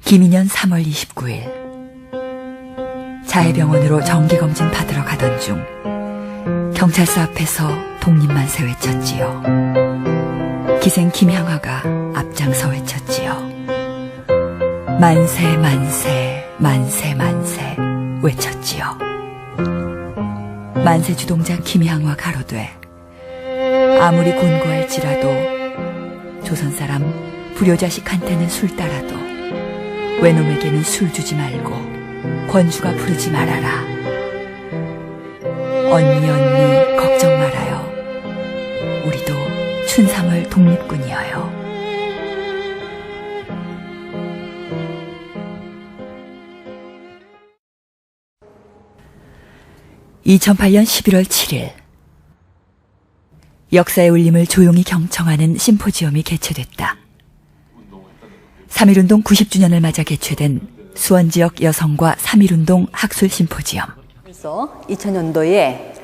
김인년 3월 29일 자해병원으로 정기검진 받으러 가던 중 경찰서 앞에서 독립만세 외쳤지요. 기생 김향화가 앞장서 외쳤지요. 만세 만세 만세 만세 외쳤지요. 만세 주동자 김향화 가로되 아무리 곤고할지라도 조선 사람 불효자식한테는 술 따라도 외놈에게는 술 주지 말고 권주가 부르지 말아라. 언니 걱정 말아요. 우리도 춘삼월 독립군이어요. (2008년 11월 7일) 역사의 울림을 조용히 경청하는 심포지엄이 개최됐다. 3.1운동 90주년을 맞아 개최된 수원지역 여성과 3.1운동 학술 심포지엄. 그래서 2000년도에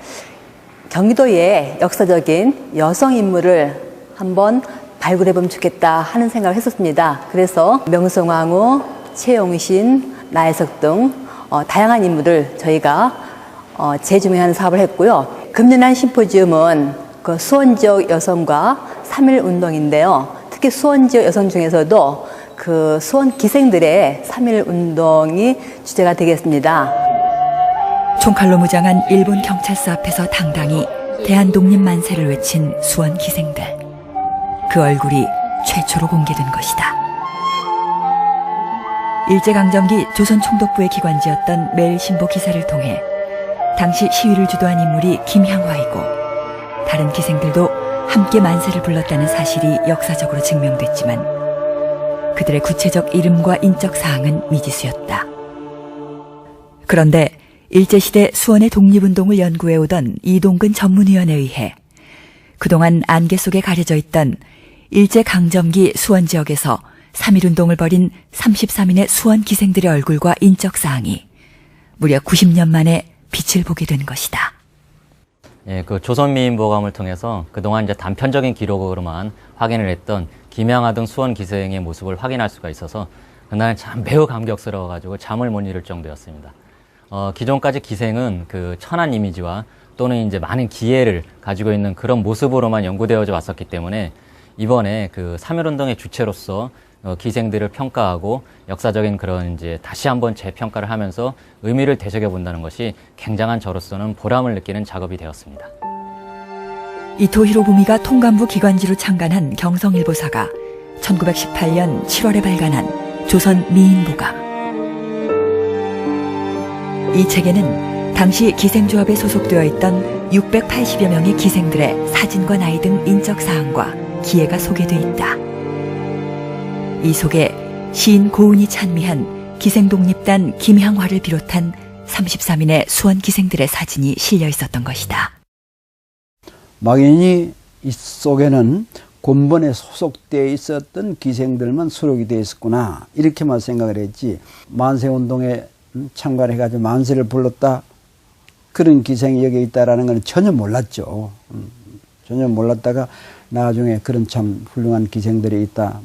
경기도의 역사적인 여성 인물을 한번 발굴해보면 좋겠다 하는 생각을 했었습니다. 그래서 명성황후, 최용신, 나혜석 등 다양한 인물을 저희가 재조명하는 사업을 했고요. 금년한 심포지엄은 그 수원지역 여성과 3.1운동인데요. 특히 수원지역 여성 중에서도 그 수원 기생들의 3.1운동이 주제가 되겠습니다. 총칼로 무장한 일본 경찰서 앞에서 당당히 대한독립만세를 외친 수원 기생들. 그 얼굴이 최초로 공개된 것이다. 일제강점기 조선총독부의 기관지였던 매일신보 기사를 통해 당시 시위를 주도한 인물이 김향화이고 다른 기생들도 함께 만세를 불렀다는 사실이 역사적으로 증명됐지만 그들의 구체적 이름과 인적 사항은 미지수였다. 그런데 일제시대 수원의 독립운동을 연구해오던 이동근 전문위원에 의해 그동안 안개 속에 가려져 있던 일제강점기 수원 지역에서 3.1운동을 벌인 33인의 수원 기생들의 얼굴과 인적 사항이 무려 90년 만에 빛을 보게 된 것이다. 예, 그 조선미인보감을 통해서 그동안 이제 단편적인 기록으로만 확인을 했던 김향화 등 수원 기생의 모습을 확인할 수가 있어서 그날 참 매우 감격스러워가지고 잠을 못 이룰 정도였습니다. 기존까지 기생은 그 천한 이미지와 또는 이제 많은 기회를 가지고 있는 그런 모습으로만 연구되어져 왔었기 때문에 이번에 그 3.1운동의 주체로서 기생들을 평가하고 역사적인 그런 이제 다시 한번 재평가를 하면서 의미를 되새겨 본다는 것이 굉장한 저로서는 보람을 느끼는 작업이 되었습니다. 이토 히로부미가 통감부 기관지로 창간한 경성일보사가 1918년 7월에 발간한 조선 미인보감. 이 책에는 당시 기생조합에 소속되어 있던 680여 명의 기생들의 사진과 나이 등 인적 사항과 기회가 소개돼 있다. 이 속에 시인 고은이 찬미한 기생독립단 김향화를 비롯한 33인의 수원 기생들의 사진이 실려 있었던 것이다. 막연히 이 속에는 군번에 소속되어 있었던 기생들만 수록이 되어 있었구나 이렇게만 생각을 했지 만세운동에 참가해가지고 만세를 불렀다 그런 기생이 여기 있다라는 건 전혀 몰랐죠. 전혀 몰랐다가 나중에 그런 참 훌륭한 기생들이 있다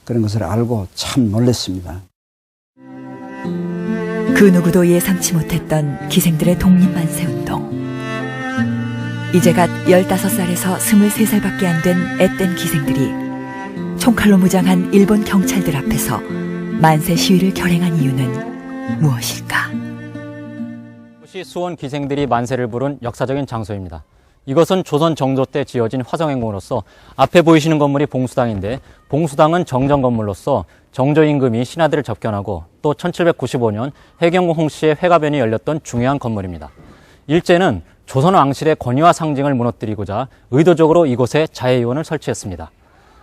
그런 것을 알고 참 놀랐습니다. 그 누구도 예상치 못했던 기생들의 독립만세운동. 이제 갓 15살에서 23살밖에 안 된 앳된 기생들이 총칼로 무장한 일본 경찰들 앞에서 만세 시위를 결행한 이유는 무엇일까? 이곳이 수원 기생들이 만세를 부른 역사적인 장소입니다. 이것은 조선 정조 때 지어진 화성행궁으로서 앞에 보이시는 건물이 봉수당인데 봉수당은 정정 건물로서 정조 임금이 신하들을 접견하고 또 1795년 해경궁 홍씨의 회가변이 열렸던 중요한 건물입니다. 일제는 조선 왕실의 권위와 상징을 무너뜨리고자 의도적으로 이곳에 자해의원을 설치했습니다.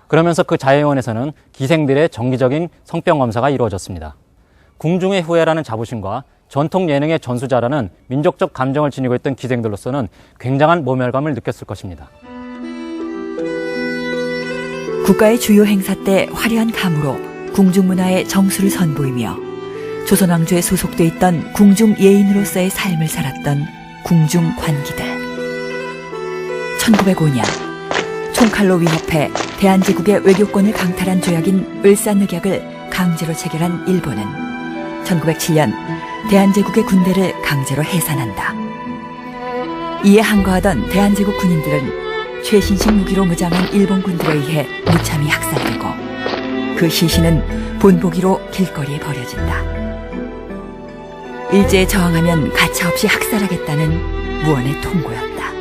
그러면서 그 자해의원에서는 기생들의 정기적인 성병 검사가 이루어졌습니다. 궁중의 후예라는 자부심과 전통 예능의 전수자라는 민족적 감정을 지니고 있던 기생들로서는 굉장한 모멸감을 느꼈을 것입니다. 국가의 주요 행사 때 화려한 감으로 궁중문화의 정수를 선보이며 조선왕조에 소속돼 있던 궁중 예인으로서의 삶을 살았던 궁중 관기들. 1905년 총칼로 위협해 대한제국의 외교권을 강탈한 조약인 을사늑약을 강제로 체결한 일본은 1907년 대한제국의 군대를 강제로 해산한다. 이에 항거하던 대한제국 군인들은 최신식 무기로 무장한 일본 군들에 의해 무참히 학살되고 그 시신은 본보기로 길거리에 버려진다. 일제에 저항하면 가차없이 학살하겠다는 무언의 통고였다.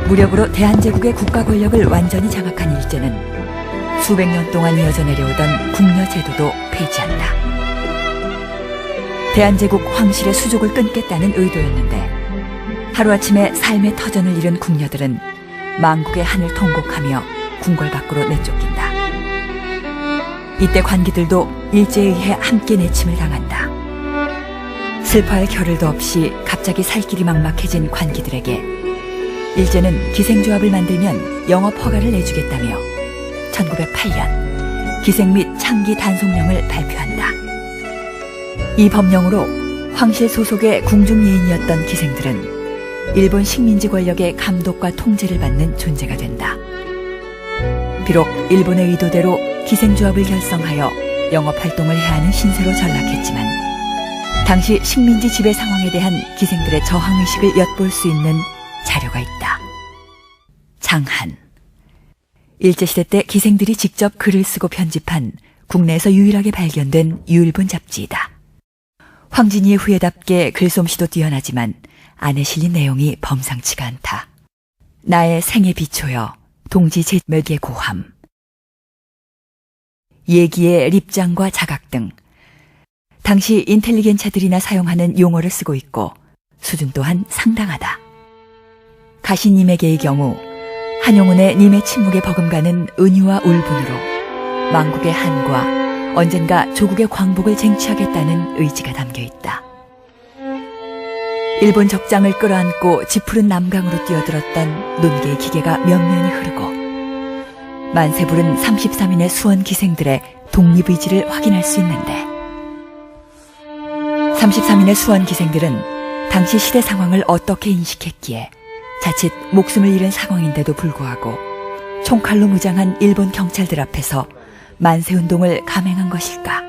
무력으로 대한제국의 국가 권력을 완전히 장악한 일제는 수백 년 동안 이어져 내려오던 궁녀 제도도 폐지한다. 대한제국 황실의 수족을 끊겠다는 의도였는데 하루아침에 삶의 터전을 잃은 궁녀들은 망국의 한을 통곡하며 궁궐 밖으로 내쫓긴다. 이때 관기들도 일제에 의해 함께 내침을 당한다. 슬퍼할 겨를도 없이 갑자기 살 길이 막막해진 관기들에게 일제는 기생조합을 만들면 영업 허가를 내주겠다며 1908년 기생 및 창기 단속령을 발표한다. 이 법령으로 황실 소속의 궁중예인이었던 기생들은 일본 식민지 권력의 감독과 통제를 받는 존재가 된다. 비록 일본의 의도대로 기생조합을 결성하여 영업활동을 해야 하는 신세로 전락했지만 당시 식민지 지배 상황에 대한 기생들의 저항의식을 엿볼 수 있는 자료가 있다. 장한. 일제시대 때 기생들이 직접 글을 쓰고 편집한 국내에서 유일하게 발견된 유일본 잡지이다. 황진이의 후예답게 글솜씨도 뛰어나지만 안에 실린 내용이 범상치가 않다. 나의 생에 비초여 동지 제맥의 고함. 예기의 립장과 자각 등 당시 인텔리겐차들이나 사용하는 용어를 쓰고 있고 수준 또한 상당하다. 가시님에게의 경우 한용운의 님의 침묵에 버금가는 은유와 울분으로 망국의 한과 언젠가 조국의 광복을 쟁취하겠다는 의지가 담겨있다. 일본 적장을 끌어안고 지푸른 남강으로 뛰어들었던 논개의 기계가 면면이 흐르고 만세 부른 33인의 수원 기생들의 독립의지를 확인할 수 있는데 33인의 수원 기생들은 당시 시대 상황을 어떻게 인식했기에 자칫 목숨을 잃은 상황인데도 불구하고 총칼로 무장한 일본 경찰들 앞에서 만세운동을 감행한 것일까?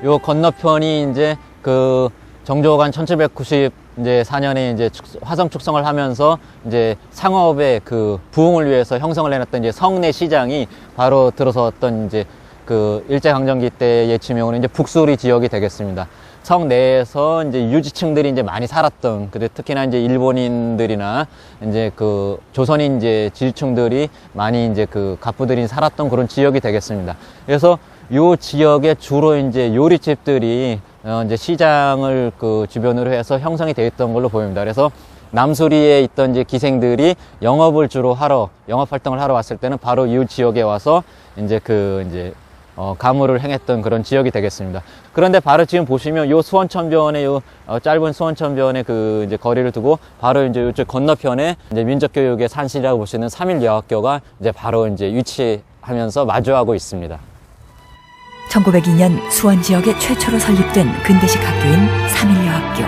요 건너편이 이제 그 정조관 1794년에 이제 화성 축성을 하면서 이제 상업의 그 부흥을 위해서 형성을 해놨던 이제 성내 시장이 바로 들어섰던 이제 그 일제강점기 때의 지명으로 이제 북수리 지역이 되겠습니다. 성 내에서 이제 유지층들이 이제 많이 살았던, 근데 특히나 이제 일본인들이나 이제 그 조선인 이제 지주층들이 많이 이제 그 갑부들이 살았던 그런 지역이 되겠습니다. 그래서 요 지역에 주로 이제 요리집들이 이제 시장을 그 주변으로 해서 형성이 되어 있던 걸로 보입니다. 그래서 남수리에 있던 이제 기생들이 영업을 주로 하러, 영업 활동을 하러 왔을 때는 바로 이 지역에 와서 이제 가물을 행했던 그런 지역이 되겠습니다. 그런데 바로 지금 보시면 요 수원천변의 요 짧은 수원천변의 그 이제 거리를 두고 바로 이제 이쪽 건너편에 이제 민족교육의 산실이라고 볼 수 있는 삼일여학교가 이제 바로 이제 위치하면서 마주하고 있습니다. 1902년 수원 지역에 최초로 설립된 근대식 학교인 삼일여학교.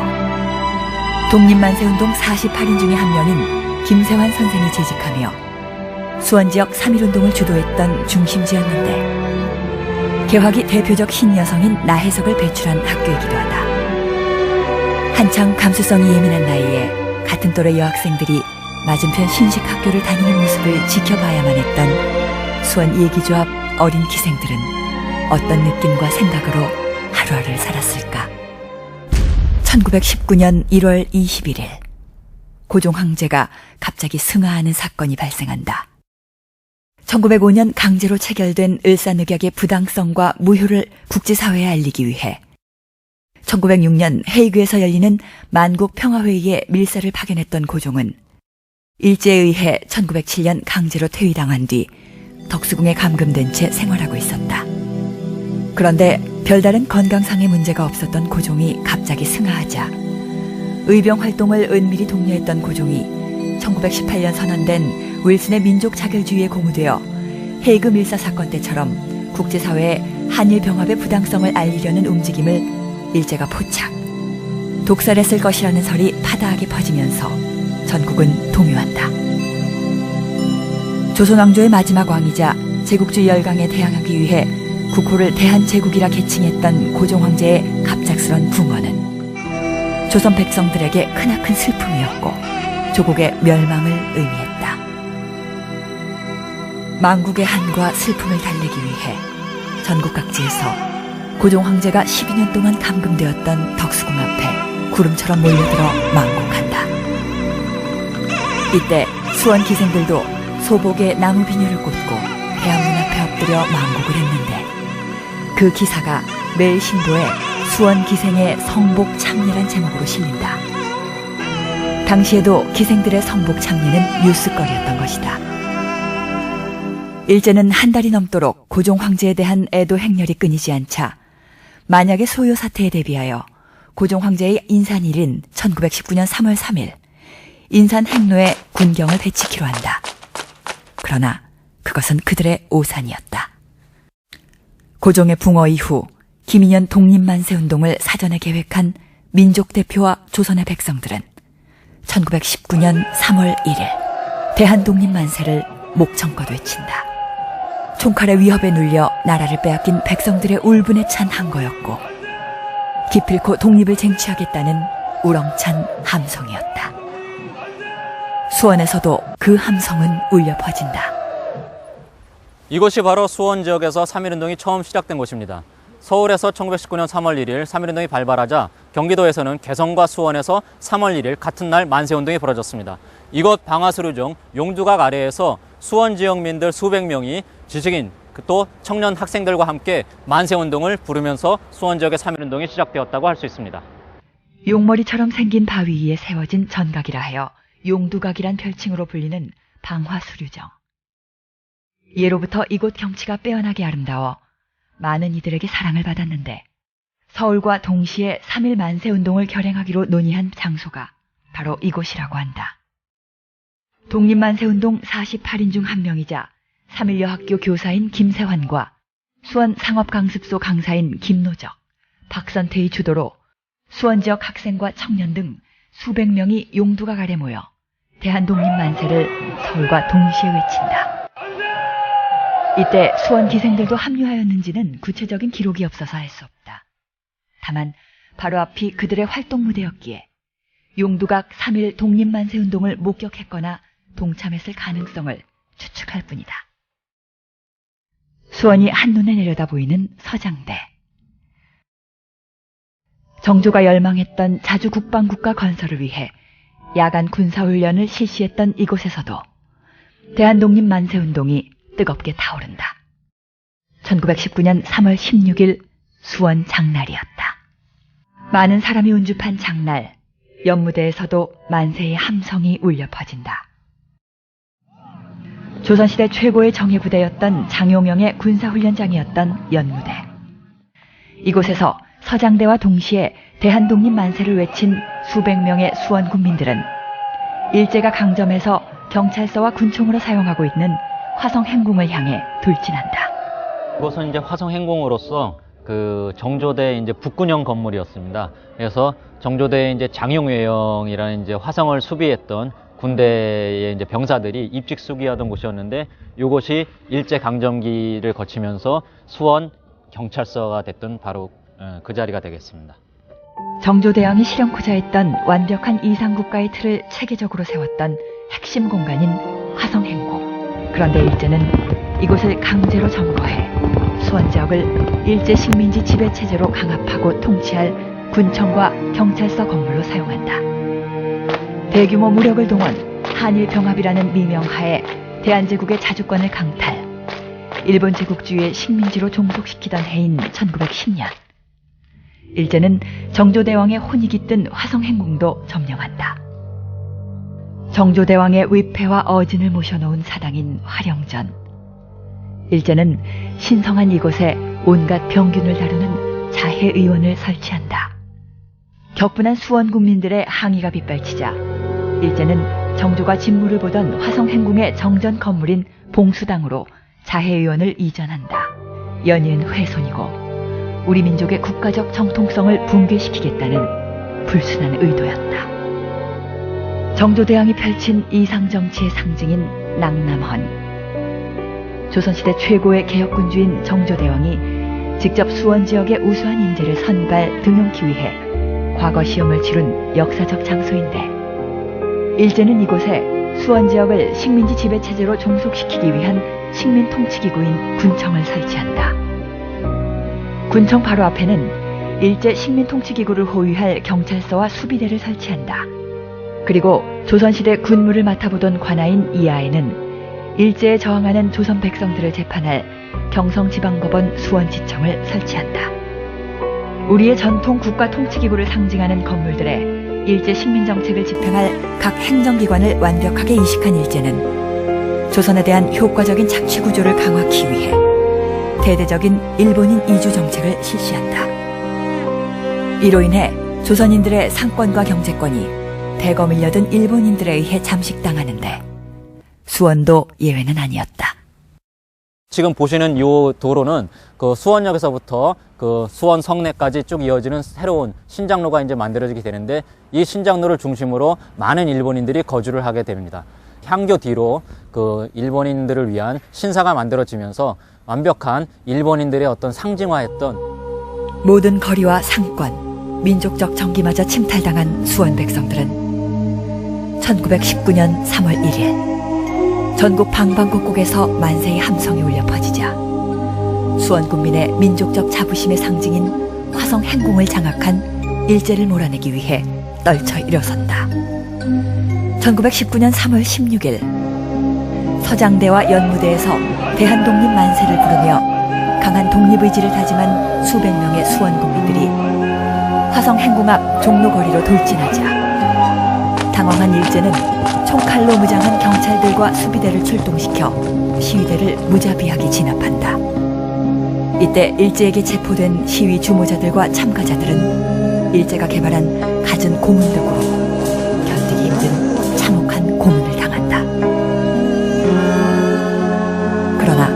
독립만세운동 48인 중에 한 명인 김세환 선생이 재직하며 수원 지역 3.1운동을 주도했던 중심지였는데 개화기 대표적 흰 여성인 나혜석을 배출한 학교이기도 하다. 한창 감수성이 예민한 나이에 같은 또래 여학생들이 맞은편 신식 학교를 다니는 모습을 지켜봐야만 했던 수원 예기조합 어린 기생들은 어떤 느낌과 생각으로 하루하루를 살았을까? 1919년 1월 21일 고종 황제가 갑자기 승하하는 사건이 발생한다. 1905년 강제로 체결된 을사늑약의 부당성과 무효를 국제사회에 알리기 위해 1906년 헤이그에서 열리는 만국평화회의에 밀사를 파견했던 고종은 일제에 의해 1907년 강제로 퇴위당한 뒤 덕수궁에 감금된 채 생활하고 있었다. 그런데 별다른 건강상의 문제가 없었던 고종이 갑자기 승하하자 의병 활동을 은밀히 독려했던 고종이 1918년 선언된 윌슨의 민족 자결주의에 고무되어 헤이그 밀사 사건 때처럼 국제사회에 한일 병합의 부당성을 알리려는 움직임을 일제가 포착, 독살했을 것이라는 설이 파다하게 퍼지면서 전국은 동요한다. 조선왕조의 마지막 왕이자 제국주의 열강에 대항하기 위해 국호를 대한제국이라 개칭했던 고종황제의 갑작스런 붕어는 조선 백성들에게 크나큰 슬픔이었고 조국의 멸망을 의미했다. 망국의 한과 슬픔을 달래기 위해 전국 각지에서 고종황제가 12년 동안 감금되었던 덕수궁 앞에 구름처럼 몰려들어 망국한다. 이때 수원 기생들도 소복에 나무 비녀를 꽂고 대한문 앞에 엎드려 망국을 했는데 그 기사가 매일 신보에 수원 기생의 성복 참례란 제목으로 실린다. 당시에도 기생들의 성복 참례는 뉴스거리였던 것이다. 일제는 한 달이 넘도록 고종 황제에 대한 애도 행렬이 끊이지 않자 만약의 소요 사태에 대비하여 고종 황제의 인산일인 1919년 3월 3일 인산 행로에 군경을 배치키로 한다. 그러나 그것은 그들의 오산이었다. 고종의 붕어 이후 김인현 독립만세운동을 사전에 계획한 민족대표와 조선의 백성들은 1919년 3월 1일 대한독립만세를 목청껏 외친다. 총칼의 위협에 눌려 나라를 빼앗긴 백성들의 울분에 찬 한거였고 기필코 독립을 쟁취하겠다는 우렁찬 함성이었다. 수원에서도 그 함성은 울려 퍼진다. 이곳이 바로 수원 지역에서 3.1운동이 처음 시작된 곳입니다. 서울에서 1919년 3월 1일 3.1운동이 발발하자 경기도에서는 개성과 수원에서 3월 1일 같은 날 만세운동이 벌어졌습니다. 이곳 방화수류중 용두각 아래에서 수원 지역민들 수백 명이 지식인 또 청년 학생들과 함께 만세운동을 부르면서 수원 지역의 3.1운동이 시작되었다고 할 수 있습니다. 용머리처럼 생긴 바위 위에 세워진 전각이라 하여 용두각이란 별칭으로 불리는 방화수류정. 예로부터 이곳 경치가 빼어나게 아름다워 많은 이들에게 사랑을 받았는데 서울과 동시에 3.1 만세운동을 결행하기로 논의한 장소가 바로 이곳이라고 한다. 독립만세운동 48인 중 한 명이자 3.1 여학교 교사인 김세환과 수원 상업강습소 강사인 김노적, 박선태의 주도로 수원 지역 학생과 청년 등 수백 명이 용두각 아래 모여 대한독립만세를 서울과 동시에 외친다. 이때 수원 기생들도 합류하였는지는 구체적인 기록이 없어서 알 수 없다. 다만 바로 앞이 그들의 활동 무대였기에 용두각 3.1 독립만세운동을 목격했거나 동참했을 가능성을 추측할 뿐이다. 수원이 한눈에 내려다 보이는 서장대. 정조가 열망했던 자주 국방국가 건설을 위해 야간 군사훈련을 실시했던 이곳에서도 대한독립만세운동이 뜨겁게 타오른다. 1919년 3월 16일 수원 장날이었다. 많은 사람이 운집한 장날, 연무대에서도 만세의 함성이 울려 퍼진다. 조선시대 최고의 정예부대였던 장용영의 군사훈련장이었던 연무대. 이곳에서 서장대와 동시에 대한독립만세를 외친 수백 명의 수원 군민들은 일제가 강점해서 경찰서와 군총으로 사용하고 있는 화성행궁을 향해 돌진한다. 이곳은 이제 화성행궁으로서 그 정조대 이제 북군형 건물이었습니다. 그래서 정조대 이제 장용회영이라는 이제 화성을 수비했던 군대의 이제 병사들이 입직 수기하던 곳이었는데 이곳이 일제 강점기를 거치면서 수원 경찰서가 됐던 바로 그 자리가 되겠습니다. 정조대왕이 실현코자 했던 완벽한 이상국가의 틀을 체계적으로 세웠던 핵심 공간인 화성행궁. 그런데 일제는 이곳을 강제로 점거해 수원 지역을 일제 식민지 지배체제로 강압하고 통치할 군청과 경찰서 건물로 사용한다. 대규모 무력을 동원, 한일병합이라는 미명하에 대한제국의 자주권을 강탈, 일본 제국주의의 식민지로 종속시키던 해인 1910년. 일제는 정조대왕의 혼이 깃든 화성행궁도 점령한다. 정조대왕의 위패와 어진을 모셔놓은 사당인 화령전. 일제는 신성한 이곳에 온갖 병균을 다루는 자해의원을 설치한다. 격분한 수원 국민들의 항의가 빗발치자 일제는 정조가 진무를 보던 화성행궁의 정전 건물인 봉수당으로 자해의원을 이전한다. 연이은 훼손이고 우리 민족의 국가적 정통성을 붕괴시키겠다는 불순한 의도였다. 정조대왕이 펼친 이상정치의 상징인 낭남헌, 조선시대 최고의 개혁군주인 정조대왕이 직접 수원 지역의 우수한 인재를 선발 등용키 위해 과거 시험을 치른 역사적 장소인데, 일제는 이곳에 수원 지역을 식민지 지배체제로 종속시키기 위한 식민 통치기구인 군청을 설치한다. 군청 바로 앞에는 일제 식민 통치기구를 호위할 경찰서와 수비대를 설치한다. 그리고 조선시대 군무를 맡아보던 관아인 이하에는 일제에 저항하는 조선 백성들을 재판할 경성지방법원 수원지청을 설치한다. 우리의 전통 국가 통치기구를 상징하는 건물들에 일제 식민정책을 집행할 각 행정기관을 완벽하게 이식한 일제는 조선에 대한 효과적인 착취구조를 강화하기 위해 대대적인 일본인 이주 정책을 실시한다. 이로 인해 조선인들의 상권과 경제권이 대거 밀려든 일본인들에 의해 잠식당하는데 수원도 예외는 아니었다. 지금 보시는 이 도로는 그 수원역에서부터 그 수원 성내까지 쭉 이어지는 새로운 신장로가 이제 만들어지게 되는데, 이 신장로를 중심으로 많은 일본인들이 거주를 하게 됩니다. 향교 뒤로 그 일본인들을 위한 신사가 만들어지면서 완벽한 일본인들의 어떤 상징화했던 모든 거리와 상권, 민족적 정기마저 침탈당한 수원 백성들은 1919년 3월 1일 전국 방방곡곡에서 만세의 함성이 울려 퍼지자 수원 군민의 민족적 자부심의 상징인 화성 행궁을 장악한 일제를 몰아내기 위해 떨쳐 일어선다. 1919년 3월 16일 서장대와 연무대에서 대한독립 만세를 부르며 강한 독립의지를 다짐한 수백 명의 수원 국민들이 화성 행궁 앞 종로거리로 돌진하자 당황한 일제는 총칼로 무장한 경찰들과 수비대를 출동시켜 시위대를 무자비하게 진압한다. 이때 일제에게 체포된 시위 주모자들과 참가자들은 일제가 개발한 갖은 고문덕으로 견디기 힘든 참혹한 고문을 당한다. 그러나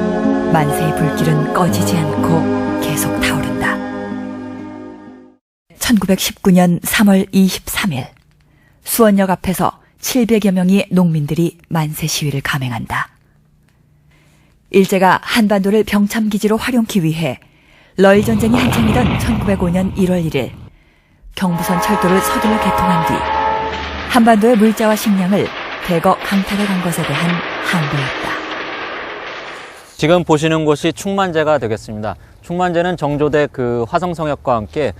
만세의 불길은 꺼지지 않고 계속 타오른다. 1919년 3월 23일 수원역 앞에서 700여 명의 농민들이 만세 시위를 감행한다. 일제가 한반도를 병참기지로 활용하기 위해 러일 전쟁이 한창이던 1905년 1월 1일 경부선 철도를 서둘러 개통한 뒤 한반도의 물자와 식량을 대거 강탈해 간 것에 대한 항거였다. 지금 보시는 곳이 충만제가 되겠습니다. 충만제는 정조대 그 화성성역과 함께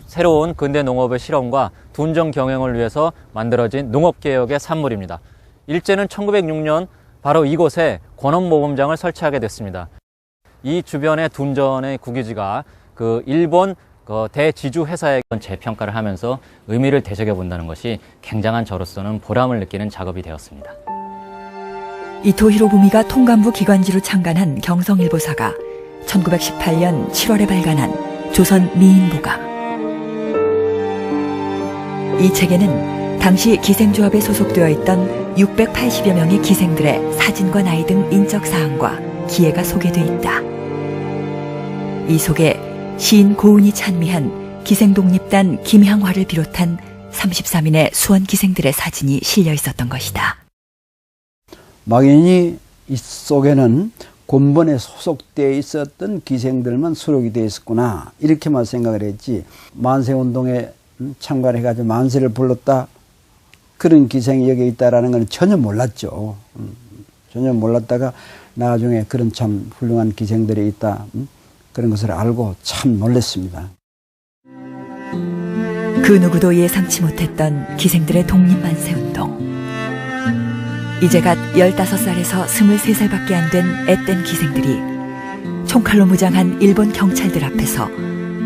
새로운 근대 농업의 실험과 둔정 경영을 위해서 만들어진 농업개혁의 산물입니다. 일제는 1906년 바로 이곳에 권원모범장을 설치하게 됐습니다. 이 주변의 둔전의 국유지가 그 일본 대지주 회사에 재평가를 하면서 의미를 되새겨 본다는 것이 굉장한 저로서는 보람을 느끼는 작업이 되었습니다. 이토 히로부미가 통감부 기관지로 창간한 경성일보사가 1918년 7월에 발간한 조선 미인보감. 이 책에는 당시 기생조합에 소속되어 있던 680여 명의 기생들의 사진과 나이 등 인적 사항과 기회가 소개돼 있다. 이 속에 시인 고은이 찬미한 기생독립단 김향화를 비롯한 33인의 수원 기생들의 사진이 실려 있었던 것이다. 막연히 이 속에는 곤번에 소속되어 있었던 기생들만 수록이 되어 있었구나, 이렇게만 생각을 했지, 만세운동에 참가해가지고 만세를 불렀다, 그런 기생이 여기 있다라는 건 전혀 몰랐죠. 전혀 몰랐다가 나중에 그런 참 훌륭한 기생들이 있다, 그런 것을 알고 참 놀랐습니다. 그 누구도 예상치 못했던 기생들의 독립만세운동. 이제 갓 15살에서 23살밖에 안 된 앳된 기생들이 총칼로 무장한 일본 경찰들 앞에서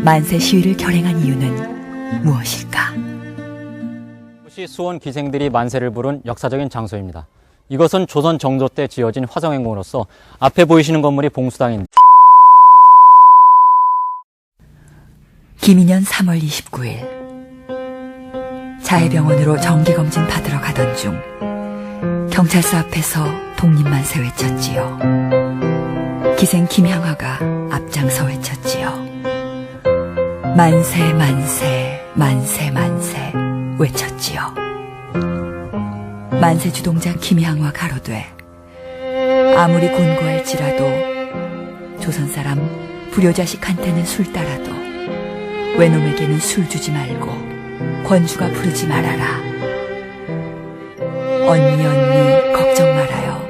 만세 시위를 결행한 이유는 무엇일까? 이곳이 수원 기생들이 만세를 부른 역사적인 장소입니다. 이것은 조선 정조 때 지어진 화성행궁으로서 앞에 보이시는 건물이 봉수당입니다. 김인년 3월 29일 자해병원으로 정기검진 받으러 가던 중 경찰서 앞에서 독립만세 외쳤지요. 기생 김향화가 앞장서 외쳤지요. 만세 만세 만세 만세 외쳤지요. 만세 주동자 김향화 가로되 아무리 곤고할지라도 조선 사람 불효자식한테는 술 따라도 외놈에게는 술 주지 말고 권주가 부르지 말아라. 언니 언니 걱정 말아요.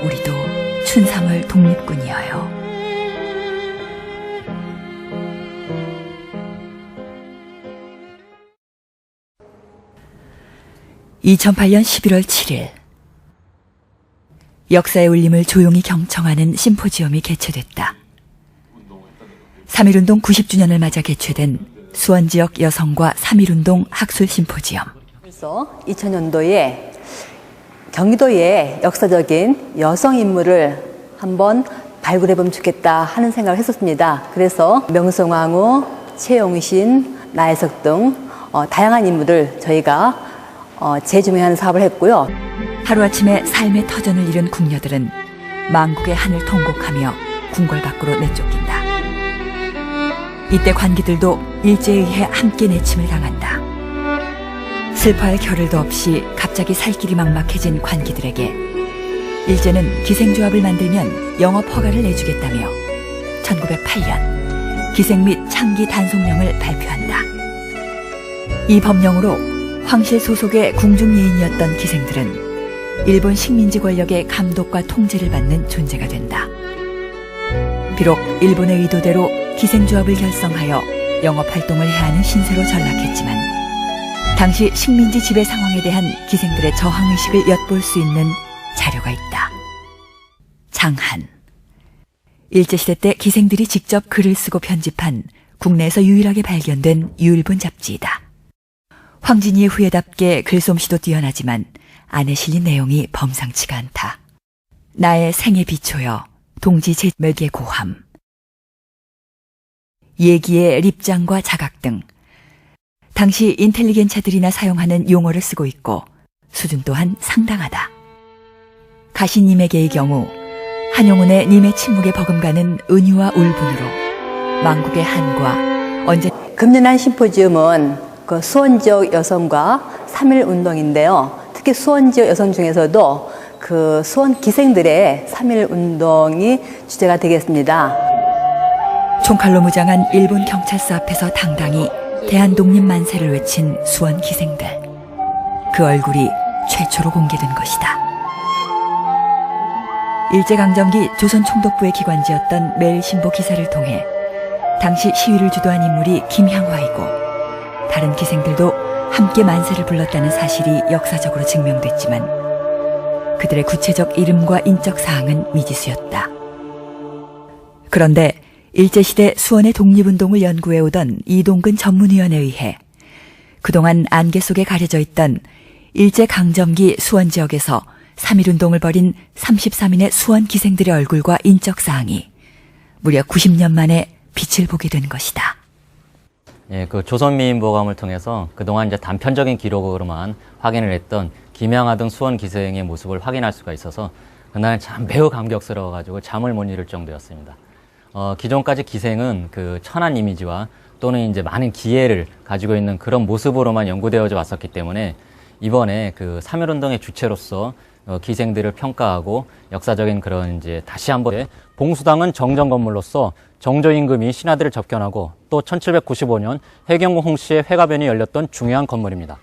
우리도 춘삼월 독립군이어요. 2008년 11월 7일 역사의 울림을 조용히 경청하는 심포지엄이 개최됐다. 3.1운동 90주년을 맞아 개최된 수원지역 여성과 3.1운동 학술 심포지엄. 그래서 2000년도에 경기도의 역사적인 여성 인물을 한번 발굴해보면 좋겠다 하는 생각을 했었습니다. 그래서 명성황후, 최용신, 나혜석 등 다양한 인물을 저희가 재조명하는 사업을 했고요. 하루아침에 삶의 터전을 잃은 궁녀들은 망국의 한을 통곡하며 궁궐 밖으로 내쫓긴다. 이때 관기들도 일제에 의해 함께 내침을 당한다. 슬퍼할 겨를도 없이 갑자기 살 길이 막막해진 관기들에게 일제는 기생조합을 만들면 영업 허가를 내주겠다며 1908년 기생 및 창기 단속령을 발표한다. 이 법령으로 황실 소속의 궁중예인이었던 기생들은 일본 식민지 권력의 감독과 통제를 받는 존재가 된다. 비록 일본의 의도대로 기생조합을 결성하여 영업활동을 해야 하는 신세로 전락했지만 당시 식민지 지배 상황에 대한 기생들의 저항의식을 엿볼 수 있는 자료가 있다. 장한. 일제시대 때 기생들이 직접 글을 쓰고 편집한 국내에서 유일하게 발견된 유일본 잡지이다. 황진이의 후예답게 글솜씨도 뛰어나지만 안에 실린 내용이 범상치가 않다. 나의 생에 비초여 동지 제맥의 고함. 예기의 립장과 자각 등 당시 인텔리겐차들이나 사용하는 용어를 쓰고 있고 수준 또한 상당하다. 가시님에게의 경우 한용운의 님의 침묵에 버금가는 은유와 울분으로 망국의 한과 언제 금년한 심포지움은 그 수원 지역 여성과 3.1 운동인데요. 특히 수원 지역 여성 중에서도 그 수원 기생들의 3.1 운동이 주제가 되겠습니다. 총칼로 무장한 일본 경찰서 앞에서 당당히 대한독립 만세를 외친 수원 기생들. 그 얼굴이 최초로 공개된 것이다. 일제강점기 조선총독부의 기관지였던 매일신보 기사를 통해 당시 시위를 주도한 인물이 김향화이고 다른 기생들도 함께 만세를 불렀다는 사실이 역사적으로 증명됐지만 그들의 구체적 이름과 인적 사항은 미지수였다. 그런데 일제시대 수원의 독립운동을 연구해오던 이동근 전문위원에 의해 그동안 안개 속에 가려져 있던 일제강점기 수원 지역에서 3.1운동을 벌인 33인의 수원 기생들의 얼굴과 인적 사항이 무려 90년 만에 빛을 보게 된 것이다. 예, 그 조선미인보감을 통해서 그동안 이제 단편적인 기록으로만 확인을 했던 김양화 등 수원 기생의 모습을 확인할 수가 있어서 그날 참 매우 감격스러워가지고 잠을 못 이룰 정도였습니다. 기존까지 기생은 그 천한 이미지와 또는 이제 많은 기회를 가지고 있는 그런 모습으로만 연구되어져 왔었기 때문에 이번에 그 3.1운동의 주체로서 기생들을 평가하고 역사적인 그런 이제 다시 한번 봉수당은 정정 건물로서 정조 임금이 신하들을 접견하고 또 1795년 해경궁 홍씨의 회가변이 열렸던 중요한 건물입니다.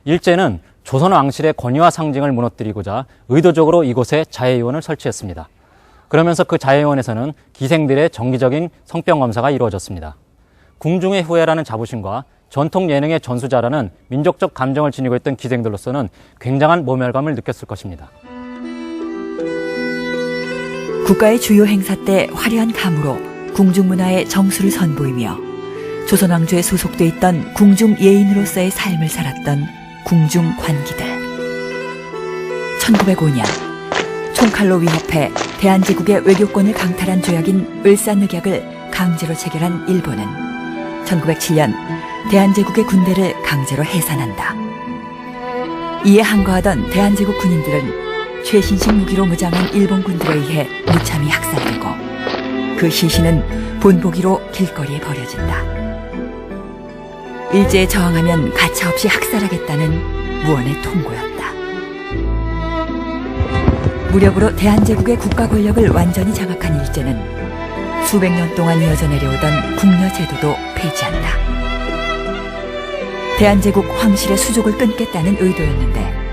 일제는 조선 왕실의 권위와 상징을 무너뜨리고자 의도적으로 이곳에 자해의원을 설치했습니다. 그러면서 그 자해의원에서는 기생들의 정기적인 성병 검사가 이루어졌습니다. 궁중의 후예라는 자부심과 전통 예능의 전수자라는 민족적 감정을 지니고 있던 기생들로서는 굉장한 모멸감을 느꼈을 것입니다. 국가의 주요 행사 때 화려한 감으로 궁중문화의 정수를 선보이며 조선왕조에 소속돼 있던 궁중 예인으로서의 삶을 살았던 궁중 관기들. 1905년 총칼로 위협해 대한제국의 외교권을 강탈한 조약인 을사늑약을 강제로 체결한 일본은 1907년 대한제국의 군대를 강제로 해산한다. 이에 항거하던 대한제국 군인들은 최신식 무기로 무장한 일본 군들에 의해 무참히 학살되고 그 시신은 본보기로 길거리에 버려진다. 일제에 저항하면 가차없이 학살하겠다는 무언의 통고였다. 무력으로 대한제국의 국가 권력을 완전히 장악한 일제는 수백 년 동안 이어져 내려오던 궁녀 제도도 폐지한다. 대한제국 황실의 수족을 끊겠다는 의도였는데